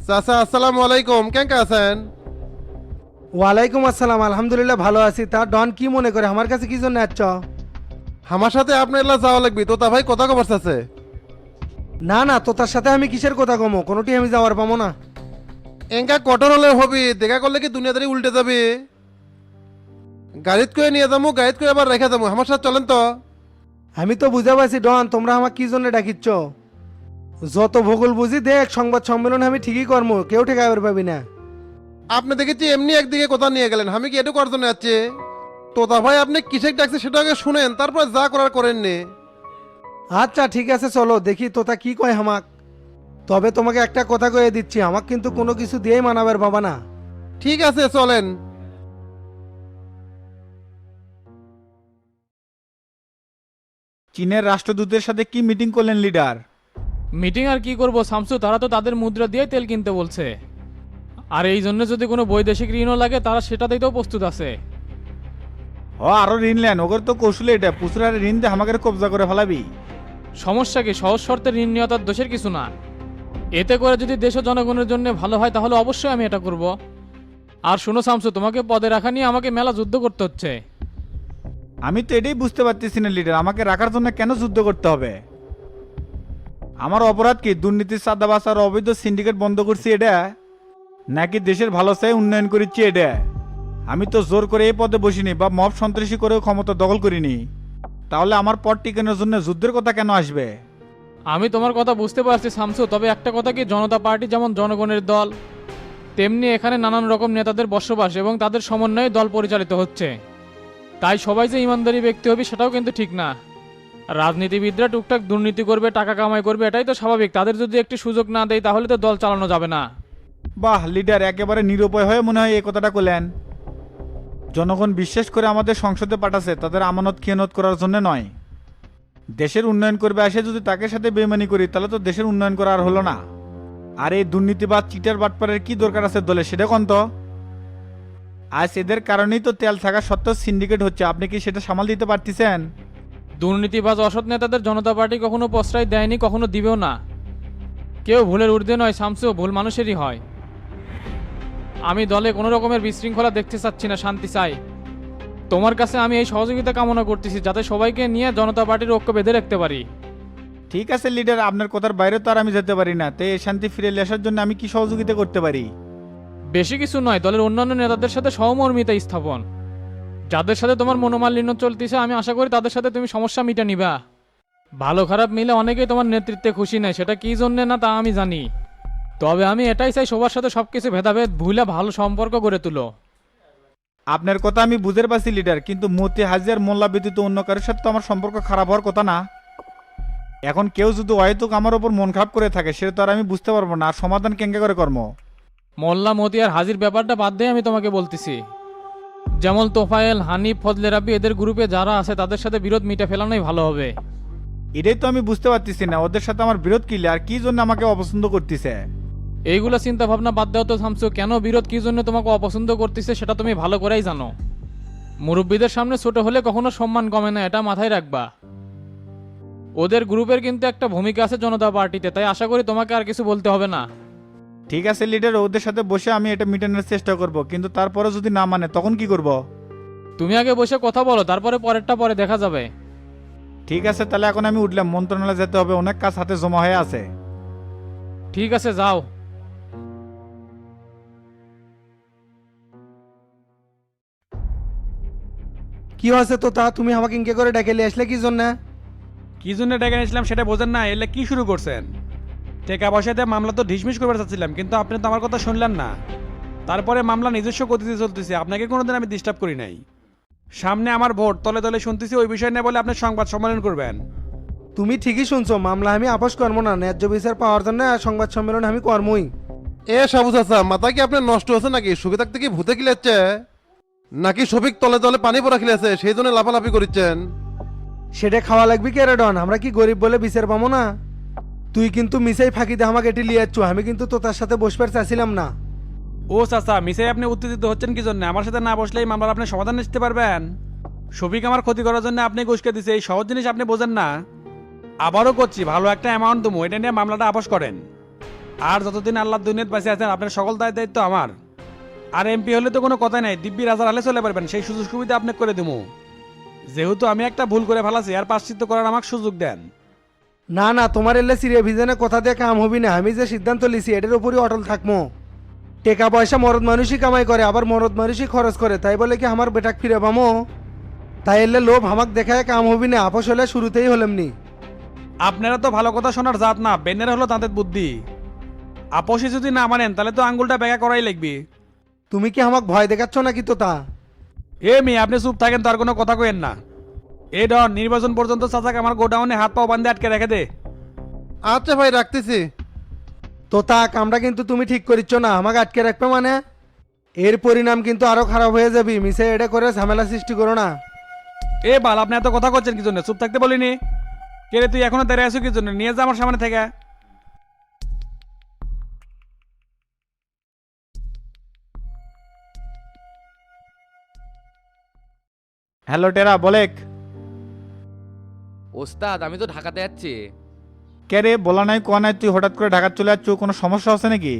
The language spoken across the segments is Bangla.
চাচা আসসালামু আলাইকুম, কেমন আছেন? ওয়ালাইকুম আসসালাম, আলহামদুলিল্লাহ ভালো আছি। তা ডন কি মনে করে আমার কাছে কি জন্য আসছ? আমার সাথে আপনার এলা যাওয়া লাগবে তো, তা ভাই কথা কবার আছে। না না, তো তার সাথে আমি কিসের কথা কমো, কোনোটি আমি যাওয়ার পাবো না। এঙ্কা কঠোর হলে হবে, দেখা করলে কি দুনিয়াদারি উল্টে যাবে। গাড়িত করে নিয়ে যাবো, গাড়িত করে আবার রেখে যাবো, আমার সাথে চলেন তো। আমি তো বুঝা পাইছি ডন, তোমরা আমার কি জন্য ডাকিচ্ছ। যত ভূগোল বুঝি দেখ, সংবাদ সম্মেলন আমি ঠিকই কর্ম, কেউ ঠেকাবার পাবি না। আপনি দেখেছি এমনি একদিকে কথা নিয়ে গেলেন, আমি কি এটু করার জন্য যাচ্ছি? তোতা ভাই আপনি কিসের ডাকছে সেটা আগে শুনেন, তারপর যা করার করেননি। আচ্ছা ঠিক আছে, চলো দেখি তোতা কি কয় হামাক। তবে তোমাকে একটা কথা কয়ে দিচ্ছি, আমাক কিন্তু কোনো কিছু দিয়েই মানাবার বাবা না। ঠিক আছে চলেন। চীনের রাষ্ট্রদূতের সাথে কি মিটিং করলেন লিডার? মিটিং আর কি করব শামসু, তারা তো তাদের মুদ্রা দিয়ে তেল কিনতে বলছে। আর এই জন্য যদি কোনো বৈদেশিক ঋণও লাগে তারা সেটা দিতেও প্রস্তুত আছে। আরো ঋণ নেন, ওগর তো কৌশলে এটা পুসুরার ঋণ দিয়ে আমাকে কবজা করে ফেলাবি। সমস্যা কি, সহজ শর্তে ঋণ নেওয়া তার দোষের কিছু না। এতে করে যদি দেশ ও জনগণের জন্য ভালো হয় তাহলে অবশ্যই আমি এটা করব। আর শোনো শামসু, তোমাকে পদে রাখা নিয়ে আমাকে মেলা যুদ্ধ করতে হচ্ছে। আমি তো এটাই বুঝতে পারতেছি না লিডার, আমাকে রাখার জন্য কেন যুদ্ধ করতে হবে? আমার অপরাধ কি? দুর্নীতির চাঁদাবাজ আর অবৈধ সিন্ডিকেট বন্ধ করছি এটা, নাকি দেশের ভালো চাই উন্নয়ন করেছি এটা? আমি তো জোর করে এই পদে বসিনি বা মব সন্ত্রাসী করেও ক্ষমতা দখল করিনি। তাহলে আমার পদ টিকানোর জন্য যুদ্ধের কথা কেন আসবে? আমি তোমার কথা বুঝতে পারছি শামসু, তবে একটা কথা কি, জনতা পার্টি যেমন জনগণের দল, তেমনি এখানে নানান রকম নেতাদের বসবাস এবং তাদের সমন্বয়ে দল পরিচালিত হচ্ছে। তাই সবাই যে ইমানদারি ব্যক্তি হবে সেটাও কিন্তু ঠিক না। রাজনীতিবিদরা টুকটাক দুর্নীতি করবে, টাকা কামাই করবে, এটাই তো স্বাভাবিক। তাদের যদি একটি সুযোগ না দেয় তাহলে তো দল চালানো যাবে না। বাহ লিডার, একেবারে নিরুপায় হয়ে মনে হয় এই কথাটা কইলেন। জনগণ বিশ্বাস করে আমাদের সংসদে পাঠাচ্ছে তাদের আমানত খিয়ানত করার জন্য নয়। দেশের উন্নয়ন করবে আসে যদি তাকে সাথে বেইমানি করি তাহলে তো দেশের উন্নয়ন করা আর হলো না। আর এই দুর্নীতিবাদ চিটার বাটপারের কি দরকার আছে দলে, সেটা কোন তো? আজ এদের কারণেই তো তেল থাকা সত্ত্বেও সিন্ডিকেট হচ্ছে, আপনি কি সেটা সামাল দিতে পারতেছেন? দুর্নীতিবাজ অসৎ নেতাদের জনতা পার্টি কখনো প্রশ্রয় দেয়নি, কখনো দিবেও না। কেউ ভুলের ঊর্ধ্বে নয় শামসু, ভুল মানুষেরই হয়। আমি দলে কোনো রকমের বিশৃঙ্খলা দেখতে চাচ্ছি না, শান্তি চাই। তোমার কাছে আমি এই সহযোগিতা কামনা করতেছি যাতে সবাইকে নিয়ে জনতা পার্টির ঐক্য বেঁধে রাখতে পারি। ঠিক আছে লিডার, আপনার কথার বাইরে তো আর আমি যেতে পারি না, তাই এই শান্তি ফিরে আসার জন্য আমি কি সহযোগিতা করতে পারি? বেশি কিছু নয়, দলের অন্যান্য নেতাদের সাথে সহমর্মিতা স্থাপন। যাদের সাথে তোমার মনোমালিন্য চলতেছে আমি আশা করি তাদের সাথে তুমি সমস্যা মিটা নিবা। ভালো খারাপ মিলে অনেকেই তোমার নেতৃত্বে খুশি নেই, সেটা কি জন্যে না তা আমি জানি। তবে আমি এটাই চাই সবার সাথে সবকিছু ভেদাভেদ ভুলে ভালো সম্পর্ক গড়ে তুলো। আপনার কথা আমি বুঝতে পারছি লিডার, কিন্তু মতি হাজির মোল্লা ব্যতীত অন্য কারোর সাথে তো আমার সম্পর্ক খারাপ হওয়ার কথা না। এখন কেউ যদি হয়তো আমার ওপর মন খারাপ করে থাকে সেটা তো আর আমি বুঝতে পারবো না, আর সমাধান কেঙ্গে করে কর্ম। মোল্লা মতি আর হাজির ব্যাপারটা বাদ দিয়ে আমি তোমাকে বলতেছি, যেমন তোফায়েল, হানিফ, ফজলে রাব্বি এদের গ্রুপে যারা আছে তাদের সাথে বিরোধ মিটে ফেলানোই ভালো হবে। এটাই তো আমি বুঝতে পারতেছি না, ওদের সাথে আমার বিরোধ কিলে আর কি জন্য আমাকে অপছন্দ করতেছে। এইগুলো চিন্তা ভাবনা বাদ দেওয়া তো থামছো কেন, বিরোধ কি জন্য তোমাকে অপছন্দ করতেছে সেটা তুমি ভালো করেই জানো। মুরব্বীদের সামনে ছোট হলে কখনো সম্মান কমে না, এটা মাথায় রাখবা। ওদের গ্রুপের কিন্তু একটা ভূমিকা আছে জনতা পার্টিতে, তাই আশা করি তোমাকে আর কিছু বলতে হবে না। ঠিক আছে লিডার, ওদের সাথে বসে আমি এটা মিটানোর চেষ্টা করব, কিন্তু তারপরে যদি না মানে তখন কি করব? তুমি আগে বসে কথা বলো, তারপরে পরেরটা পরে দেখা যাবে। ঠিক আছে তাহলে এখন আমি উঠলাম, মন্ত্রণালয়ে যেতে হবে, অনেক কাজ হাতে জমা হয়ে আছে। ঠিক আছে যাও। কি হয়েছে তো তা, তুমি আমাকে ইনকে করে ডেকে নিয়ে আসলে কি জন্য? কি জন্য ডেকে নিয়েছিলাম সেটা বোঝেন না, এলে কি শুরু করছেন? টাকা পয়সা দিয়ে মামলা তো ঢিসমিস করবার চাচ্ছিলাম, কিন্তু আপনি তো আমার কথা শুনলেন না। তারপরে মামলা নিজস্ব গতিতে চলতেছে, আপনাকে কোনোদিন আমি ডিস্টার্ব করি নাই। সামনে আমার ভোট, তলে তলে শুনতেছি ওই বিষয় নিয়ে বলে আপনি সংবাদ সম্মেলন করবেন। তুমি ঠিকই শুনছো, মামলা আমি আপোষ করবো না, ন্যায্য বিচার পাওয়ার জন্য আর সংবাদ সম্মেলন আমি কর্মই। এ সাবু চাচা, মাথা কি আপনার নষ্ট হচ্ছে নাকি? সুখে থাকতে কি ভূতে খিলাচ্ছে নাকি? শফিক তলে তলে পানি পড়া খিলেছে সেই জন্য লাফালাফি করছেন? সেটা খাওয়া লাগবে কে রে ডন, আমরা কি গরিব বলে বিচার পাবো না? তুই কিন্তু মিসাই ফাঁকি দিয়ে আমাকে এটি লিয়াচ্ছ, আমি কিন্তু তো তার সাথে বসবার চাইছিলাম না। ও চাচা, মিসাই আপনি উত্তেজিত হচ্ছেন কি জন্য? আমার সাথে না বসলেই মামলার আপনি সমাধান নিতে পারবেন। শফিক আমার ক্ষতি করার জন্য আপনি ঘুষকে দিছে, এই সহজ জিনিস আপনি বোঝেন না। আবারও করছি, ভালো একটা অ্যামাউন্ট দেবো, এটা নিয়ে মামলাটা আপোষ করেন। আর যতদিন আল্লাহ দুনিয়াত বাঁচে আছেন আপনার সকল দায়িত্ব আমার। আর এমপি হলে তো কোনো কথা নাই, দিব্যি রাজার হালে চলে পারবেন, সেই সুযোগ সুবিধা আপনাকে করে দেবো। যেহেতু আমি একটা ভুল করে ফেলাছি আর পাশ্চিত্য করার আমাকে সুযোগ দেন। না না, তোমার এলে সিরিয়া ভিজনে কথা দিয়ে কাম হবি না। আমি যে সিদ্ধান্ত লিছি এটার উপরই অটল থাকবো। টাকা পয়সা মরদ মানুষই কামাই করে, আবার মরদ মানুষই খরচ করে, তাই বলে কি আমার বেটাক ফিরে পামো? তাই এলে লোভ আমাক দেখায় কাম হবি না, আপোষ হলে শুরুতেই হলেমনি। আপনারা তো ভালো কথা শোনার জাত না, বেনের হলো দাঁতের বুদ্ধি। আপোষে যদি না মানেন তাহলে তো আঙ্গুলটা বেঁকা করাই লাগবে। তুমি কি আমাক ভয় দেখাচ্ছ নাকি তোতা? এ মেয়ে আপনি চুপ থাকেন তো, আর কোনো কথা কইেন না। এই ডন, নির্বাচন পর্যন্ত চাচাকে আমার গোডাউনে হাত পাও বান্ধে আটকে রেখে দে। আচ্ছা ভাই, রাখতেছি। তোতা, কামটা কিন্তু তুমি ঠিক করিচ্ছ না, আমাকে আটকে রাখবে মানে এর পরিণাম কিন্তু আরো খারাপ হয়ে যাবি। মিশে এটা করে ঝামেলা সৃষ্টি করো না। এ বাল, আপনি এত কথা করছেন কি জন্য? চুপ থাকতে বলিনি? কে রে তুই এখনো দাঁড়িয়ে আছো কি জন্য? নিয়ে যা আমার সামনে থেকে। হ্যালো টেরা, বলেক। ওস্তাদ আমি তো ঢাকাতে যাচ্ছি। কে রে, বলা নাই কোয়া নাই, তুই হঠাৎ করে ঢাকা চলে যাচ্ছ, কোনো সমস্যা আছে নাকি?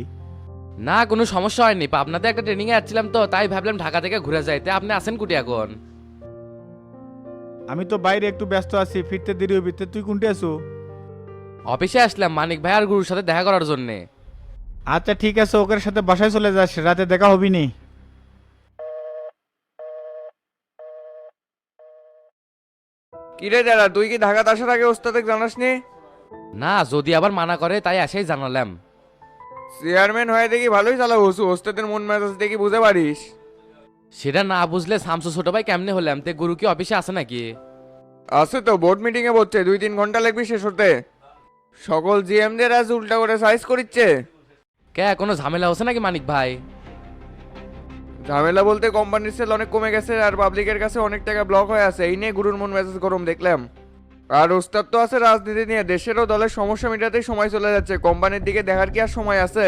না কোনো সমস্যা হয়নি, পাবনাতে একটা ট্রেনিং এ যাচ্ছিলাম তো, তাই ভাবলাম ঢাকা থেকে ঘুরে যাইতে। আপনি আছেন কুটি এখন? আমি তো বাইরে একটু ব্যস্ত আছি, ফিরতে দেরি হবি। তুই কোনটি আছো? অফিসে আসলাম মানিক ভাই আর গুরুর সাথে দেখা করার জন্য। আচ্ছা ঠিক আছে, ওকের সাথে বাসায় চলে যাস, রাতে দেখা হবি নি। কিরে দাদা, তুই কি ঢাকাতে আসার আগে ওস্তাদকে জানাসনি? না যদি আবার মানা করে তাই এসেই জানালাম। চেয়ারম্যান হয়ে দেখি ভালোই চালাবো, ওস্তাদের মন মেজাজ দেখি বুঝে পারিস। সেটা না বুঝলে শামসু ছোট ভাই কেমনে হলাম? তে গুরু কি অফিসে আছে নাকি? আছে তো, বোর্ড মিটিং এ বসছে, 2-3 ঘন্টা লাগবে শেষ হতে। সকল জিএমদের আজ উল্টা করে সাইজ করিচ্ছে। কে কোনো ঝামেলা হচ্ছে নাকি মানিক ভাই? ঝামেলা বলতে কোম্পানির সেল অনেক কমে গেছে আর পাবলিকের কাছে অনেক টাকা ব্লক হয়ে আছে, এই নিয়ে গুরুর মন মেজাজ গরম দেখলাম। আর ওস্তাদ তো আছে রাজনীতি নিয়ে, দেশেরও দলের সমস্যা মেটাতেই সময় চলে যাচ্ছে, কোম্পানির দিকে দেখার কি আর সময় আছে?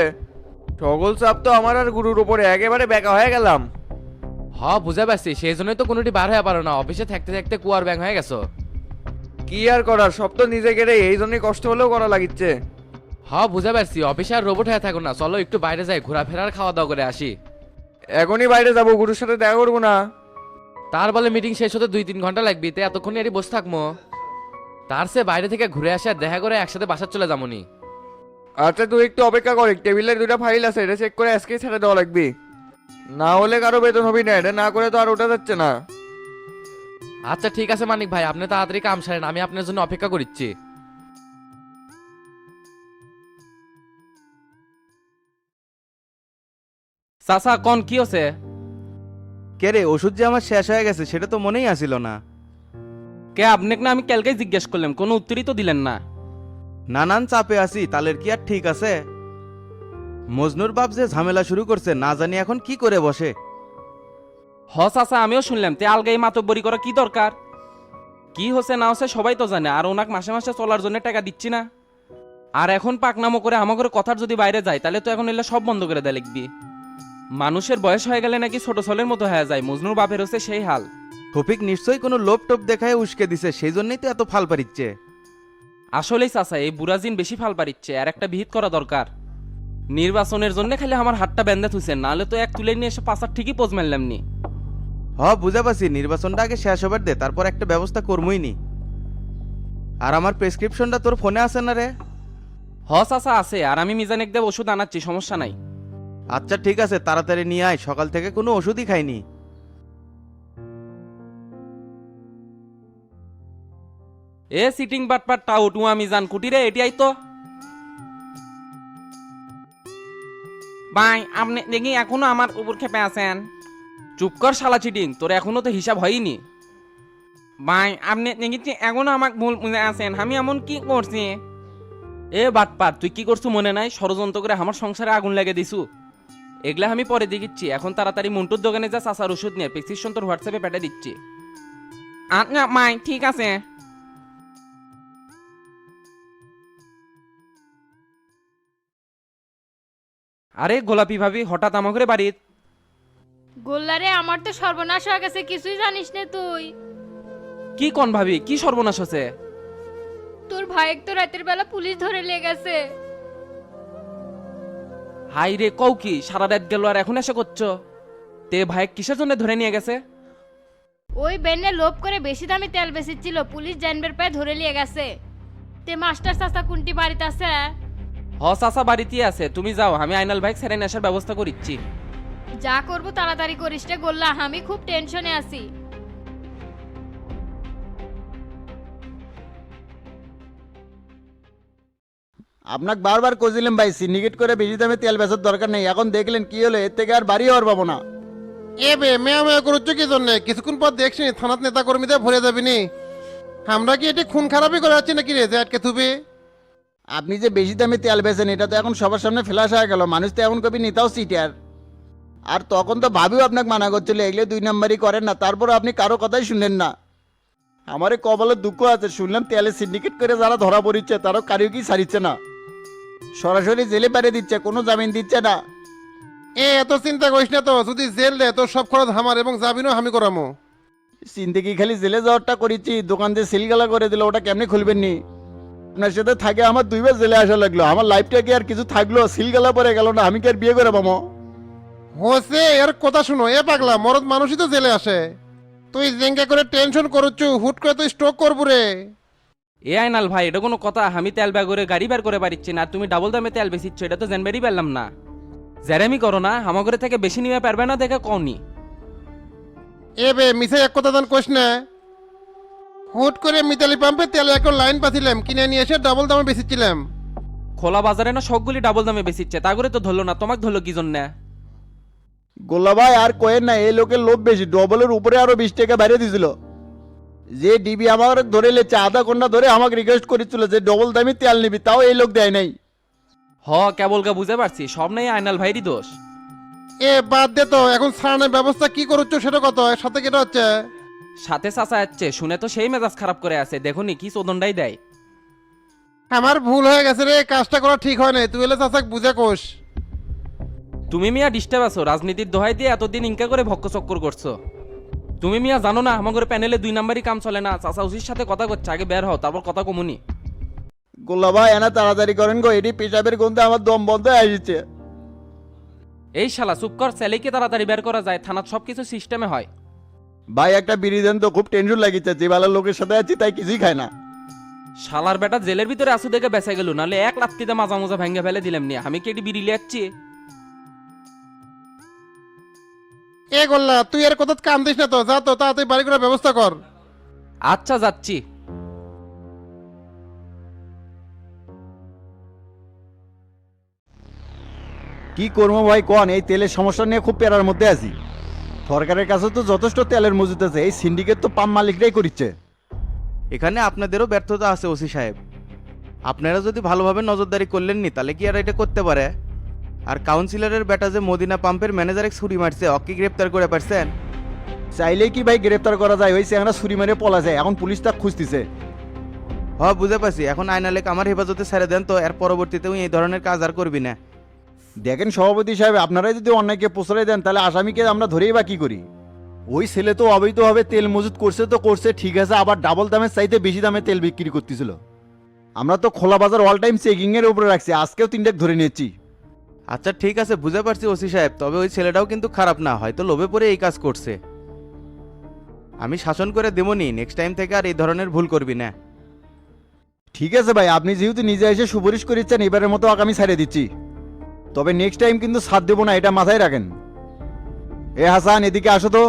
সকল চাপ তো আমার আর গুরুর উপরে, একেবারে বেকা হয়ে গেলাম। বুঝে পারছি, সেই জন্যই তো কোনোটি বার হয়ে পারো না, অফিসে থাকতে থাকতে কুয়ার ব্যাং হয়ে গেছো। কি আর করার, সব তো নিজে গেলে, এই জন্যই কষ্ট হলেও করা লাগিচ্ছে। বুঝে পারছি, অফিসে আর রোবট হয়ে থাকো না, চলো একটু বাইরে যাই, ঘোরাফেরার খাওয়া দাওয়া করে আসি। এখনই বাইরে যাবো, গুরুর সাথে দেখা করবো না। তার বলে মিটিং শেষ হতে 2-3 ঘন্টা লাগবে, তে এতক্ষণই এরই বসে থাকবো। তার সে বাইরে থেকে ঘুরে আসে আর দেখা করে একসাথে বাসার চলে যামনি। আচ্ছা তুই একটু অপেক্ষা কর, টেবিলের 2টা ফাইল আছে, এটা চেক করে আজকেই ছেড়ে দেওয়া লাগবে, না হলে কারো বেতন হবি না, এটা না করে তো আর ওঠা যাচ্ছে না। আচ্ছা ঠিক আছে মানিক ভাই, আপনি তাড়াতাড়ি কাম সারেন, আমি আপনার জন্য অপেক্ষা করছি। চাচা কোন কি হচ্ছে? কে রে, ওষুধ যে আমার শেষ হয়ে গেছে সেটা তো মনেই আসিল না। কে আপনাকে না আমি কালকেই জিজ্ঞেস করলাম, কোনো উত্তরই তো দিলেন না। নানান চাপে আছি, তালের কি আর ঠিক আছে? মজনুর বাপ যে ঝামেলা শুরু করছে, না জানি এখন কি করে বসে। চাচা আমিও শুনলাম, তে আলগাই মাতব্বরি করা কি দরকার? কি হচ্ছে না হচ্ছে সবাই তো জানে, আর ওনাকে মাসে মাসে চলার জন্য টাকা দিচ্ছি না। আর এখন পাকনামো করে আমাকে কথার যদি বাইরে যায় তাহলে তো এখন এলে সব বন্ধ করে দেয় লিখবি। মানুষের বয়স হয়ে গেলে নাকি ছোট ছেলের মতো হয়ে যায়, মজনুর বাপের হচ্ছে সেই হাল। শফিক নিশ্চয়ই কোনো লোভ টোপ দেখায় উস্কে দিছে, সেই জন্যই তো এত ফাল পারিচ্ছে। আসলেই চাচা এই বুড়াজিন বেশি ফাল পারিচ্ছে, আর একটা বিহিত করা দরকার। নির্বাচনের জন্য খালি আমার হাতটা বেঁধে থুইছেন, নাহলে তো এক তুলে নিয়ে এসে পাশার ঠিকই পোজ মারলাম নি। বুঝা পাচ্ছি, নির্বাচনটা আগে শেষ হবার দে, তারপর একটা ব্যবস্থা করবই নি। আর আমার প্রেসক্রিপশনটা তোর ফোনে আছে না রে? চাচা আছে, আর আমি মিজানেক দেব ওষুধ আনাচ্ছি, সমস্যা নাই। আচ্ছা ঠিক আছে, তাড়াতাড়ি নিয়ে আয়, সকাল থেকে কোনো ওষুধই খাইনি। এ সিটিং বাটপাট টাউট উয়া মিজান কুটিরে এটিআই তো ভাই, আপনি দেখি এখনো আমার উপর খেপে আছেন। চুপ কর শালা চিটিং, তোর এখনো তো হিসাব হয়নি। ভাই আপনি দেখি এখনো আমাকে ভুল বুঝে আছেন, আমি এমন কি করছি? এ বাটপাট, তুই কি করছু মনে নাই? ষড়যন্ত্র করে আমার সংসারে আগুন লাগিয়ে দিছু। এগুলা আমি পরে দেখিচ্ছি, এখন তাড়াতাড়ি মন্টুর দোকানে যা চাচার ওষুধ নিয়ে প্রেসক্রিপশন তোর হোয়াটসঅ্যাপে পাঠিয়ে দিচ্ছি। আচ্ছা মাই ঠিক আছে। আরে গোলাপি ভাবি হঠাৎ আমাকে বাড়ির? গোল্লারে, আমার তো সর্বনাশ হয়ে গেছে, কিছুই জানিস না তুই। কি কোন ভাবি, কি সর্বনাশ হচ্ছে? তোর ভাইয়ের তো রাতের বেলা পুলিশ ধরে নিয়ে গেছে। হাই রে কও কি সারা রাত গেল আর এখন এসে করছো? তে ভাই কিসের জন্য ধরে নিয়ে গেছে? ওই বেনে লোভ করে বেশি দামে তেল বেচেছিল, পুলিশ জানবার পায়ে ধরে নিয়ে গেছে। তে মাস্টার চাচা কোনটি বাড়িতে আছে? হ চাচা বাড়িতেই আছে, তুমি যাও, আমি আইনাল ভাই ছেড়ে আসার ব্যবস্থা করিচ্ছি। যা করবো তাড়াতাড়ি করিস রে গোল্লা, আমি খুব টেনশনে আছি। আপনাকে বারবার কইছিলাম ভাই সিন্ডিকেট করে বেশি দামে তেল বেচার দরকার নেই, এখন দেখলেন কি হলো, এর থেকে আর বাড়ি হওয়ার পাবো না। এ বে মেয়া মেয়া করছো কি জন্য? কিছুক্ষণ পর দেখছি থানার নেতা কর্মীদের ভরে যাবিনি। আমরা কি এটি খুন খারাপই করে যাচ্ছি নাকি রে যে আটকে থুবি? আপনি যে বেশি দামে তেল বেচেন এটা তো এখন সবার সামনে ফ্ল্যাশ হয়ে গেল, মানুষ তো এখন কবি নেতাও সিটার। আর তখন তো ভাবিও আপনাকে মানা করছিল এগুলো 2 নম্বরই করেন না, তারপর আপনি কারো কথাই শুনলেন না। আমারে কপালের দুঃখ আছে, শুনলাম তেলে সিন্ডিকেট করে যারা ধরা পড়িচ্ছে তারাও কারিও কি ছাড়িচ্ছে না, সরাসরি জেলে পাঠিয়ে দিচ্ছে, কোনো জামিন দিচ্ছে না। এত চিন্তা করিস না তো, যদি জেল দেয় তোর সব খরচ আমার এবং জামিনও আমি করামো। চিনতে কি খালি জেলে যাওয়ারটা করেছি, দোকান দিয়ে সিলগালা করে দিল, ওটা কেমনি খুলবেন নি? আপনার সাথে থাকে আমার 2 বার জেলে আসা লাগলো, আমার লাইফটা কি আর কিছু থাকলো? সিলগালা পরে গেল না, আমি কি আর বিয়ে করে পাবো? হোসে এর কথা শুনো, এ পাগলা মরদ মানুষই তো জেলে আসে। তুই জেঙ্গা করে টেনশন করছু, হুট করে তুই স্ট্রোক করবো রে। এ আইনাল ভাই এটা কোনো কথা? আমি তেল ব্যাগ করে গাড়ি বের করে পারিচ্ছি না, আর তুমি ডাবল দামে তেল বেচিচ্ছ, এটা তো জানবারই পারলাম না। জ্যারেমি করো না, আমাগরে থেকে বেশি নিয়ে পারবে না দেখে কওনি। এ বে মিশে এক কথা দান কোশ না। হুট করে মিতালি পাম্পে তেল একটা লাইন পাঠিলাম, কিনে নিয়ে এসে ডাবল দামে বেচেছিলাম। খোলা বাজারে না সবগুলি ডাবল দামে বেচিচ্ছে, তা করে তো ধরলো না, তোমাকে ধরলো কি জন্য? গোল্লা ভাই আর কয়েন না, এই লোকের লোভ বেশি, ডবলের উপরে আরো 20 টাকা বাইরে দিছিল। যে ডিবি আমার ধরে লেছে আধা ঘন্টা ধরে আমাকে রিকোয়েস্ট করেছিল যে ডবল দামি তেল নিবি, তাও এই লোক দেয় নাই। কেবলকা বুঝে পারছি, সব নাই আইনাল ভাইরই দোষ। এ বাদ দে তো, এখন সারানোর ব্যবস্থা কি করছো সেটা কত? এর সাথে কেটা হচ্ছে? সাথে চাচা যাচ্ছে শুনে তো সেই মেজাজ খারাপ করে আছে, দেখুনি কি চোদনটাই দেয়। আমার ভুল হয়ে গেছে রে, কাজটা করা ঠিক হয় নাই, তুই এলে চাচাক বুঝে কোষ। তুমি মিয়া ডিস্টার্ব আছো, রাজনীতির দোহাই দিয়ে এতদিন ইনকা করে ভক্ক চক্কর করছো। তুমি মিয়া জানো না আমাদের প্যানেলে 2 নাম্বারই কাম চলে না, চাচা উচির সাথে কথা করছে, আগে বের হও তারপর কথা কমুনি। গোল্লা ভাই এনা তাড়াতাড়ি করেন গো, এটি পেশাবের গন্ধে আমার দম বন্ধ হয়ে আসছে। এই শালা চুপ কর, ছেলেকে তাড়াতাড়ি বের করা যায়, থানার সবকিছু সিস্টেমে হয়। ভাই একটা বিড়ি দেন তো, খুব টেনশন লাগিছে, যে ভালো লোকের সাথে আছি তাই কিছুই খায় না। শালার বেটা জেলের ভিতরে আসু দেখে বেঁচে গেল, নাহলে এক লাত্তিতে মাজা মোজা ভেঙে ফেলে দিলাম নিয়ে। আমি কি এটি বিড়ি লিয়াচ্ছি? এ গোল্লা তুই এর কথা কান দিস না তো, যা তো তাড়াতাড়ি বাড়ি করার ব্যবস্থা কর। আচ্ছা যাচ্ছি। কি করবো ভাই কোন, এই তেলের সমস্যা নিয়ে খুব পেরার মধ্যে আছি। সরকারের কাছে তো যথেষ্ট তেলের মজুদ আছে, এই সিন্ডিকেট তো পাম্প মালিকরাই করছে। এখানে আপনাদেরও ব্যর্থতা আছে ওসি সাহেব, আপনারা যদি ভালোভাবে নজরদারি করলেন নি তাহলে কি আর এটা করতে পারে? আর কাউন্সিলরের বেটা যে মদিনা পাম্পের ম্যানেজারে ছুরি মারছে, অকি গ্রেপ্তার করে পারছেন? চাইলেই কি ভাই গ্রেপ্তার করা যায়? ওই চেহারা ছুরি মেরে পলা যায়, এখন পুলিশ তা খুঁজতেছে। বুঝে পাচ্ছি, এখন আইনালেক আমার হেফাজতে ছেড়ে দেন তো, এর পরবর্তীতেও এই ধরনের কাজ আর করবি না। দেখেন সভাপতি সাহেব, আপনারাই যদি অন্যায়কে প্রশ্রয় দেন তাহলে আসামিকে আমরা ধরেই বা কি করি? ওই ছেলে তো অবৈধভাবে তেল মজুত করছে তো করছে ঠিক আছে, আবার ডাবল দামের চাইতে বেশি দামে তেল বিক্রি করতেছিল। আমরা তো খোলা বাজার অল টাইম চেকিং এর উপরে রাখছি, আজকেও 3টা ধরে নিয়েছি। আচ্ছা ঠিক আছে বুঝে পারছি ওসি সাহেব, তবে ওই ছেলেটাও কিন্তু খারাপ না, হয়তো লোভে পড়ে এই কাজ করছে। আমি শাসন করে দেবনি, নেক্সট টাইম থেকে আর এই ধরনের ভুল করবি না। ঠিক আছে ভাই, আপনি যেহেতু নিজে এসে সুপারিশ করেছেন, এবারের মতো আগামী ছাড়ে দিচ্ছি, তবে নেক্সট টাইম কিন্তু সাথ দেবো না, এটা মাথায় রাখেন। এ হাসান এদিকে আসো তো।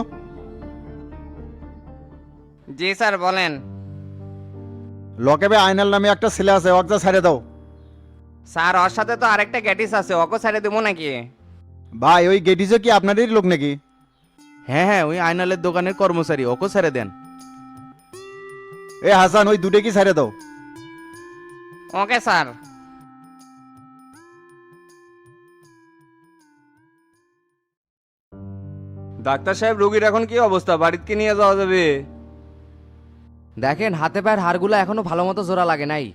জি স্যার বলেন। লকেবে আয়নাল নামে একটা ছেলে আছে, ওকে ছেড়ে দাও। স্যার ওর সাথে তো আরেকটা গ্যাটিস আছে, ওকে ছেড়ে দেবো নাকি? ভাই ওই গেটিজে কি আপনাদেরই লোক নাকি? হ্যাঁ ওই আইনালের দোকানের কর্মচারী, ওকে ছেড়ে দেন। এ হাসান ওই দুটো কি ছেড়ে দাও। Okay sir. ডাক্তার সাহেব রোগীর এখন কি অবস্থা, বাড়িতে নিয়ে যাওয়া যাবে? দেখেন হাতে পায়ের হাড়গুলো এখনো ভালো মতো জোড়া লাগে নাই,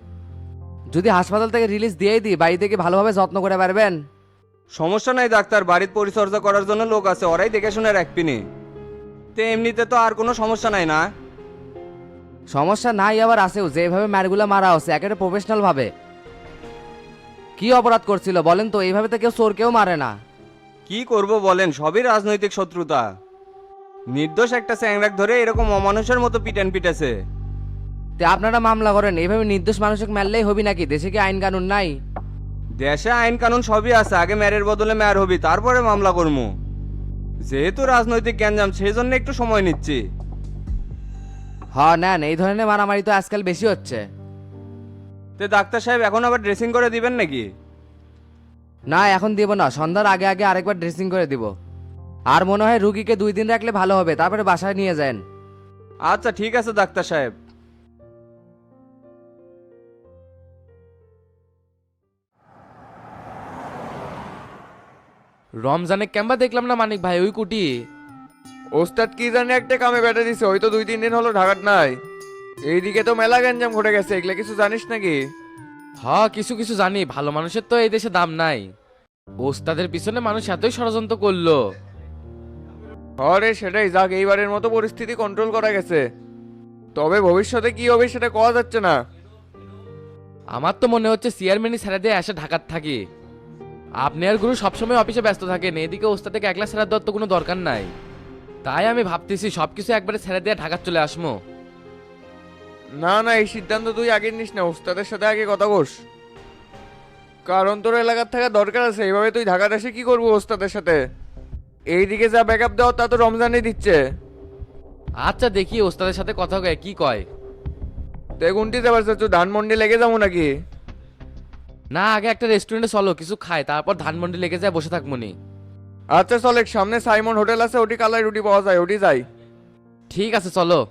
যদি হাসপাতাল থেকে রিলিজ দিয়েই দিই বাড়ি থেকে ভালোভাবে যত্ন করে পারবেন? সমস্যা নাই ডাক্তার, বাড়িতে পরিচর্যা করার জন্য লোক আছে, ওরাই দেখে শুনে রাখবিনি। তো এমনিতে তো আর কোনো সমস্যা নাই না? সমস্যা নাই আবার আছেও, যেভাবে মারগুলো মারা হচ্ছে একেবারে প্রফেশনাল ভাবে। কি অপরাধ করছিল বলেন তো? এইভাবে তো কেউ চোরকেও মারে না। কি করব বলেন, সবই রাজনৈতিক শত্রুতা। নির্দোষ একটা স্যাংরাক ধরে এরকম অমানুষের মতো পিটান পিটেছে। তে আপনারা মামলা করেন, এইভাবে নির্দোষ মানুষকে মারলেই হবি নাকি? দেশে কি আইন কানুন নাই? দেশে আইন কানুন সবই আছে, আগে ম্যারের বদলে ম্যার হবি, তারপরে মামলা করবো। যেহেতু রাজনৈতিক গ্যাঞ্জাম, সেই জন্য একটু সময় নিচ্ছি। হ্যাঁ নেন, এই ধরনের মারামারি তো আজকাল বেশি হচ্ছে। তে ডাক্তার সাহেব এখন আবার ড্রেসিং করে দিবেন নাকি? না এখন দিব না, সন্ধ্যার আগে আগে আরেকবার ড্রেসিং করে দিব। আর মনে হয় রুগীকে 2 দিন রাখলে ভালো হবে, তারপরে বাসায় নিয়ে যান। আচ্ছা ঠিক আছে ডাক্তার সাহেব। রমজানে ক্যাম্বা দেখলাম না মানিক ভাই, ওই কুটি। ওস্তাদ কি জানি একটা কামে বেটা দিছে, ওই তো 2-3 দিন হলো ঢাকার নাই। এইদিকে তো মেলা গ্যাঞ্জাম ঘটে গেছে, এগুলা কিছু জানিস নাকি? হ্যাঁ কিছু কিছু জানি, ভালো মানুষের তো এই দেশে দাম নাই। ওস্তাদের পিছনে মানুষ এতই ষড়যন্ত্র করলো। আরে সেটাই, যাক এইবারের মতো পরিস্থিতি কন্ট্রোল করা গেছে, তবে ভবিষ্যতে কি হবে সেটা কোয়া যাচ্ছে না। আমার তো মনে হচ্ছে চেয়ারম্যানই ছেড়ে দিয়ে এসে ঢাকার থাকি। আপনি আর গুরু সবসময় অফিসে ব্যস্ত থাকেন, এদিকে ওস্তাদকে একলা ছেড়ে দেওয়ার তো কোনো দরকার নাই। তাই আমি ভাবতেছি সবকিছু একবারে ছেড়ে দিয়ে ঢাকা চলে আসবো। না না, এই সিদ্ধান্ত তুই আগে নিস না, ওস্তাদের সাথে আগে কথা বস। কারণ তোর এলাকার থাকা দরকার আছে, এইভাবে তুই ঢাকাতে এসে কি করবো ওস্তাদের সাথে? এইদিকে যা ব্যাকআপ দেওয়া তা তো রমজানই দিচ্ছে। আচ্ছা দেখি ওস্তাদের সাথে কথা কয় কি কয়। তেগুনটি যাবার চাচ্ছ, ধানমন্ডি লেগে যাবো নাকি? না আগে একটা রেস্টুরেন্টে চলো, কিছু খাই, তারপর ধানমন্ডি লেগে যায় বসে থাকবো নি। আচ্ছা চল, সামনে সাইমন হোটেল আছে, ওটি কালাই রুটি পাওয়া যায়, ওটি যাই। ঠিক আছে চলো।